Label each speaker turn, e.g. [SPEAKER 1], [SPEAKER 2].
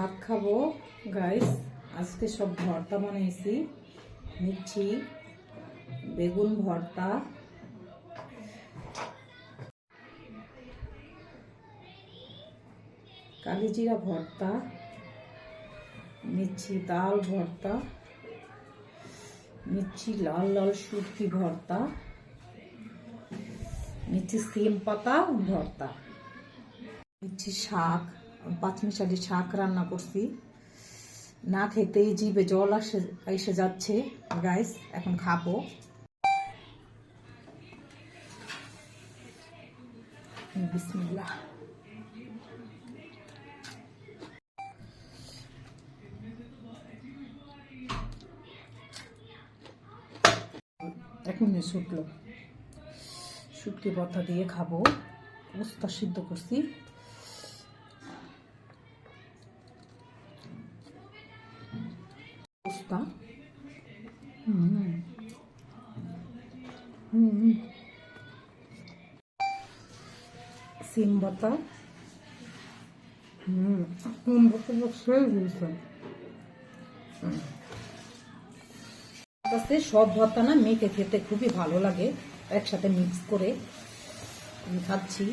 [SPEAKER 1] ভাত খাবো গাইস। আজকে সব ভর্তা বানাইছি, মির্চি, বেগুন ভর্তা, কালিজিরা ভর্তা, মির্চি ডাল ভর্তা, মির্চি লাল লাল শুটকি ভর্তা, মির্চি সিম পাতা ভর্তা, মির্চি শাক, পাঁচমিশালি শাক রান্না করছি। না খেতেই জিভে জল এসে যাচ্ছে গাইস, এখন খাবো। বিসমিল্লাহ। এক মিনিট শুটলো, শুটকি ভর্তা দিয়ে খাবো। উস্তা সিদ্ধ করছি, উস্তা। সিম পাতা। সব ভর্তা না মেখে খেতে খুবই ভালো লাগে, একসাথে মিক্স করে আমি খাচ্ছি।